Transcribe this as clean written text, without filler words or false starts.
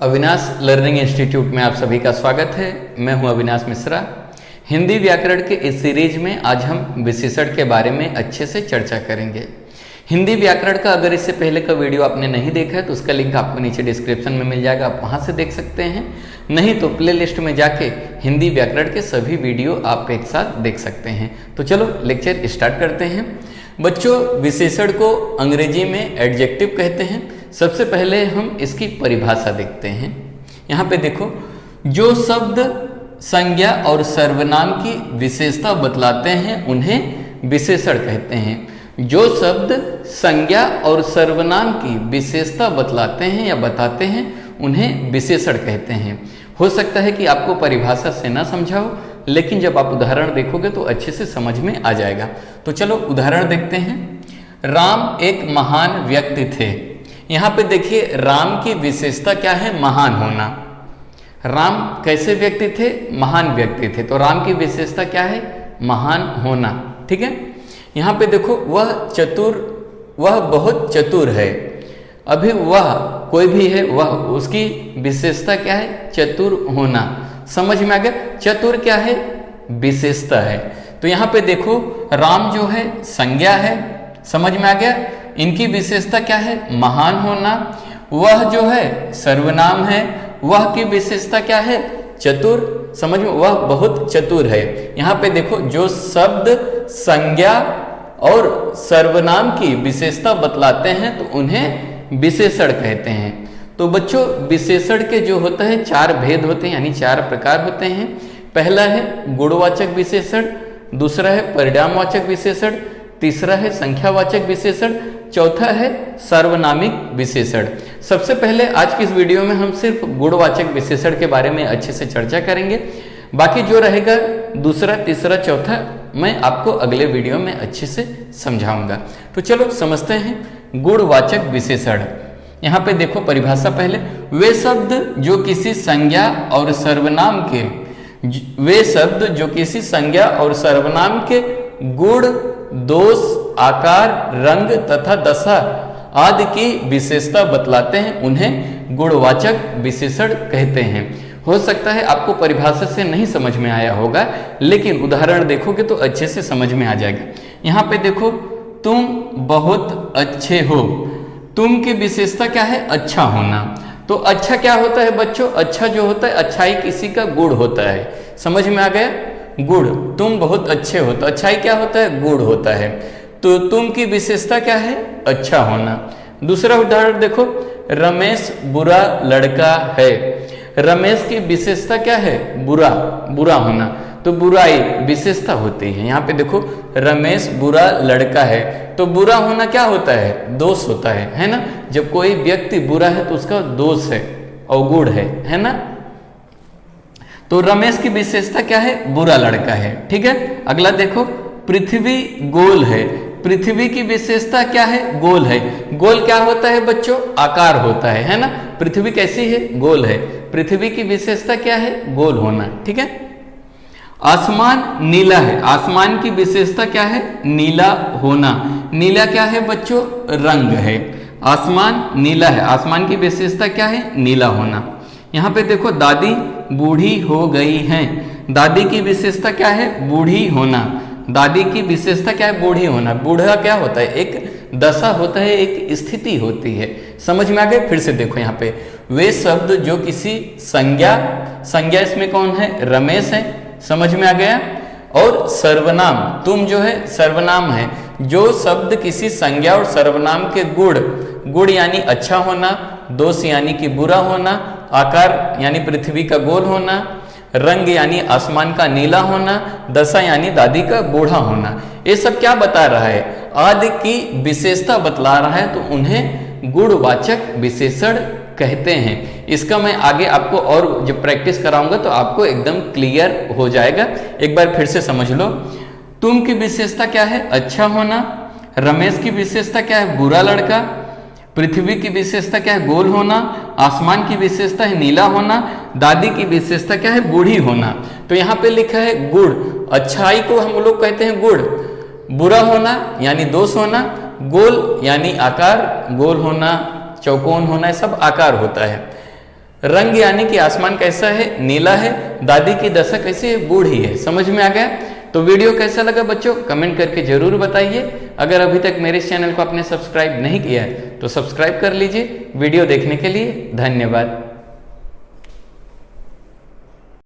Avinash learning institute में आप सभी का स्वागत है। मैं हूं अविनाश मिश्रा। हिंदी व्याकरण के इस सीरीज में आज हम विशेषण के बारे में अच्छे से चर्चा करेंगे। हिंदी व्याकरण का अगर इससे पहले का वीडियो आपने नहीं देखा है तो उसका लिंक आपको नीचे डिस्क्रिप्शन में मिल जाएगा, आप वहां से देख सकते हैं। नहीं तो प्लेलिस्ट में जाके हिंदी व्याकरण के सभी वीडियो आप एक साथ देख सकते हैं। तो चलो लेक्चर स्टार्ट करते हैं। बच्चों, विशेषण को अंग्रेजी में एडजेक्टिव कहते हैं। सबसे पहले हम इसकी परिभाषा देखते हैं। यहाँ पे देखो, जो शब्द संज्ञा और सर्वनाम की विशेषता बतलाते हैं उन्हें विशेषण कहते हैं। जो शब्द संज्ञा और सर्वनाम की विशेषता बतलाते हैं या बताते हैं उन्हें विशेषण कहते हैं। हो सकता है कि आपको परिभाषा से ना समझा हो, लेकिन जब आप उदाहरण देखोगे तो अच्छे से समझ में आ जाएगा। तो चलो उदाहरण देखते हैं। राम एक महान व्यक्ति थे। यहाँ पे देखिए, राम की विशेषता क्या है? महान होना। राम कैसे व्यक्ति थे? महान व्यक्ति थे। तो राम की विशेषता क्या है? महान होना। ठीक है। यहाँ पे देखो, वह बहुत चतुर है। अभी वह कोई भी है, वह उसकी विशेषता क्या है? चतुर होना। समझ में आ गया? चतुर क्या है? विशेषता है। तो यहाँ पे देखो, राम जो है संज्ञा है। समझ में आ गया? इनकी विशेषता क्या है? महान होना। वह जो है सर्वनाम है। वह की विशेषता क्या है? चतुर। समझ में? वह बहुत चतुर है। यहाँ पे देखो, जो शब्द संज्ञा और सर्वनाम की विशेषता बतलाते हैं तो उन्हें विशेषण कहते हैं। तो बच्चों, विशेषण के जो होता है चार भेद होते हैं, यानी चार प्रकार होते हैं। पहला है गुणवाचक विशेषण, दूसरा है परिणामवाचक विशेषण, तीसरा है संख्यावाचक विशेषण, चौथा है सार्वनामिक विशेषण। सबसे पहले आज की इस वीडियो में हम सिर्फ गुणवाचक विशेषण के बारे में अच्छे से चर्चा करेंगे। बाकी जो रहेगा दूसरा, तीसरा, चौथा मैं आपको अगले वीडियो में अच्छे से समझाऊंगा। तो चलो समझते हैं गुणवाचक विशेषण। यहाँ पे देखो परिभाषा पहले, वे शब्द जो किसी संज्ञा और सर्वनाम के गुण, दोष, आकार, रंग तथा दशा आदि की विशेषता बतलाते हैं उन्हें गुणवाचक विशेषण कहते हैं। हो सकता है आपको परिभाषा से नहीं समझ में आया होगा, लेकिन उदाहरण देखोगे तो अच्छे से समझ में आ जाएगा। यहाँ पे देखो, तुम बहुत अच्छे हो। तुम की विशेषता क्या है? अच्छा होना। तो अच्छा क्या होता है बच्चों? अच्छा जो होता है, अच्छाई किसी का गुण होता है। समझ में आ गया? गुण। तुम बहुत अच्छे हो तो अच्छाई क्या होता है? गुण होता है। तो तुम की विशेषता क्या है? अच्छा होना। दूसरा उदाहरण देखो, रमेश बुरा लड़का है। रमेश की विशेषता क्या है? बुरा होना। तो बुराई विशेषता होती है। यहाँ पे देखो, रमेश बुरा लड़का है। तो बुरा होना क्या होता है? दोष होता है ना? जब कोई व्यक्ति बुरा है तो उसका दोष है, अवगुण है ना? तो रमेश की विशेषता क्या है? बुरा लड़का है। ठीक है। अगला देखो, पृथ्वी गोल है। पृथ्वी की विशेषता क्या है? गोल है। गोल क्या होता है बच्चों? आकार होता है ना? पृथ्वी कैसी है? गोल है। पृथ्वी की विशेषता क्या है? गोल होना। ठीक है। आसमान नीला है। आसमान की विशेषता क्या है? नीला होना। नीला क्या है बच्चों? रंग है। आसमान नीला है। आसमान की विशेषता क्या है? नीला होना। यहाँ पे देखो, दादी बूढ़ी हो गई हैं। दादी की विशेषता क्या है? बूढ़ी होना। दादी की विशेषता क्या है? बूढ़ी होना। बूढ़ा क्या होता है? एक दशा होता है, एक स्थिति होती है। समझ में आ गए? फिर से देखो, यहाँ पे वे शब्द जो किसी संज्ञा इसमें कौन है? रमेश है। समझ में आ गया? और सर्वनाम, तुम जो है सर्वनाम है। जो शब्द किसी संज्ञा और सर्वनाम के गुण यानी अच्छा होना, दोष यानी कि बुरा होना, आकार यानी पृथ्वी का गोल होना, रंग यानी आसमान का नीला होना, दशा यानी दादी का बूढ़ा होना, ये सब क्या बता रहा है? आदि की विशेषता बतला रहा है। तो उन्हें गुणवाचक विशेषण कहते हैं। इसका मैं आगे आपको और जब प्रैक्टिस कराऊंगा तो आपको एकदम क्लियर हो जाएगा। एक बार फिर से समझ लो। तुम की विशेषता क्या है? अच्छा होना। रमेश की विशेषता क्या है? बुरा लड़का। पृथ्वी की विशेषता क्या है? गोल होना। आसमान की विशेषता है नीला होना। दादी की विशेषता क्या है? बूढ़ी होना। तो यहाँ पे लिखा है गुण। अच्छाई को हम लोग कहते हैं गुण। बुरा होना यानी दोष होना। गोल यानी आकार, गोल होना, चौकोन होना, सब आकार होता है। रंग यानी कि आसमान कैसा है, नीला है। दादी की दशा कैसी है, बूढ़ी है। समझ में आ गया? तो वीडियो कैसा लगा बच्चों, कमेंट करके जरूर बताइए। अगर अभी तक मेरे इस चैनल को आपने सब्सक्राइब नहीं किया है तो सब्सक्राइब कर लीजिए। वीडियो देखने के लिए धन्यवाद।